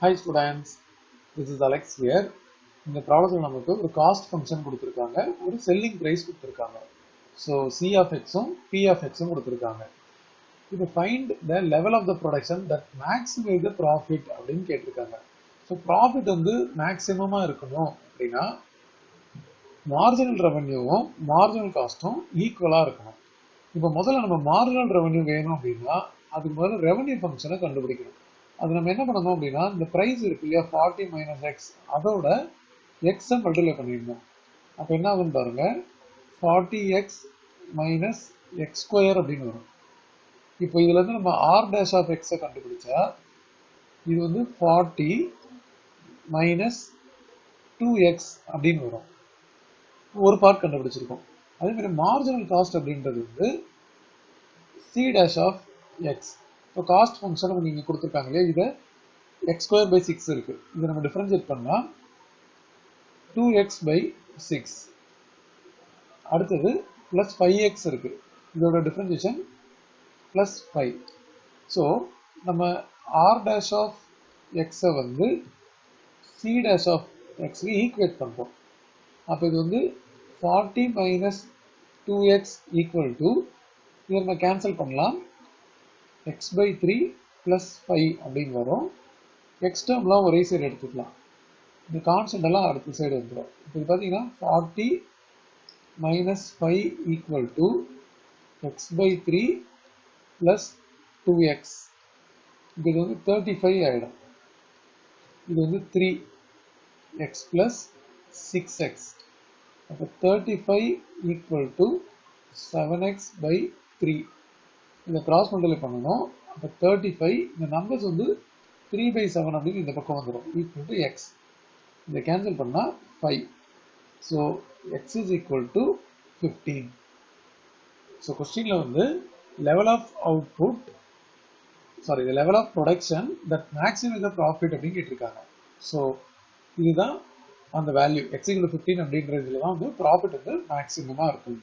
Hi students, this is Alex here. இந்த ப்ராப்ளத்தில் நமக்கு ஒரு காஸ்ட் ஃபங்க்ஷன் கொடுத்துருக்காங்க, ஒரு செல்லிங் ப்ரைஸ் கொடுத்துருக்காங்க. ஸோ C of Xம் P of Xம் கொடுத்துருக்காங்க. இப்போ find the level of the production that maximize the profit அப்படின்னு கேட்டிருக்காங்க. ஸோ ப்ராஃபிட் வந்து மேக்ஸிமமாக இருக்கணும் அப்படின்னா மார்ஜினல் ரெவன்யூவும் மார்ஜினல் காஸ்ட்டும் ஈக்குவலாக இருக்கணும். இப்போ முதல்ல நம்ம மார்ஜினல் ரெவன்யூ வேணும் அப்படின்னா அதுக்கு முதல்ல ரெவன்யூ ஃபங்க்ஷனை கண்டுபிடிக்கணும். அது நம்ம என்ன பண்ணணும் அப்படின்னா இந்த ப்ரைஸ் இருக்கு இல்லையா 40 மைனஸ் எக்ஸ் அதோட எக்ஸை மல்டிப்ளை பண்ணிடணும். அப்போ என்ன ஆகுன்னு பாருங்க 40x மைனஸ் எக்ஸ் ஸ்கொயர் அப்படின்னு வரும். இப்போ இதுல இருந்து நம்ம ஆர் டேஷ் ஆஃப் எக்ஸை கண்டுபிடிச்சா இது வந்து 40 மைனஸ் 2x அப்படின்னு வரும். ஒரு பார்ட் கண்டுபிடிச்சிருக்கோம். அதே மாதிரி மார்ஜினல் காஸ்ட் அப்படின்றது வந்து சி டேஷ் ஆஃப் எக்ஸ். இப்போ காஸ்ட் ஃபங்க்ஷன் நமக்கு இங்கே கொடுத்துருக்காங்க இல்லையா, இதை எக்ஸ் ஸ்கொயர் பை 6 இருக்கு. இதை நம்ம டிஃபரன்ஷியேட் பண்ணால் 2x பை 6. அடுத்தது ப்ளஸ் 5x இருக்கு. இதோட டிஃபரன்ஷியேஷன் ப்ளஸ் 5. ஸோ நம்ம ஆர் டேஷ் ஆஃப் எக்ஸை வந்து சி டேஷ் ஆஃப் எக்ஸுக்கு ஈக்குவேட் பண்ணுறோம். அப்போ இது வந்து 40 மைனஸ் 2x ஈக்குவல் டு இதை நம்ம கேன்சல் பண்ணலாம். x by 3 plus 5 அப்படின்னு வரும். x டேர்ம்லாம் ஒரே சைடு எடுத்துக்கலாம். இந்த கான்ஸ்டன்ட் எல்லாம் அடுத்த சைடு வந்துடும். இப்போ இது பார்த்தீங்கன்னா 40 minus 5 equal to x by 3 plus 2x. இப்போ இது வந்து 35 ஆகிடும். இது வந்து 3x plus 6x. அப்போ 35 ஈக்குவல் டு 7x by 3. இதை கிராஸ் மல்டிப்ளை பண்ணணும். அப்போ 35 இந்த நம்பர்ஸ் வந்து 3/7 அப்படின்னு இந்த பக்கம் வந்துடும். Equal to x. இதை கேன்சல் பண்ணால் 5. So x is equal to 15. So கொஸ்டினில் வந்து level of output level of production that maximize the profit அப்படின்னு கேட்டிருக்காங்க. ஸோ இதுதான் அந்த வேல்யூ x = 15 அப்படின்ற இதில் தான் வந்து ப்ராஃபிட் வந்து மேக்ஸிமமாக இருக்கும்.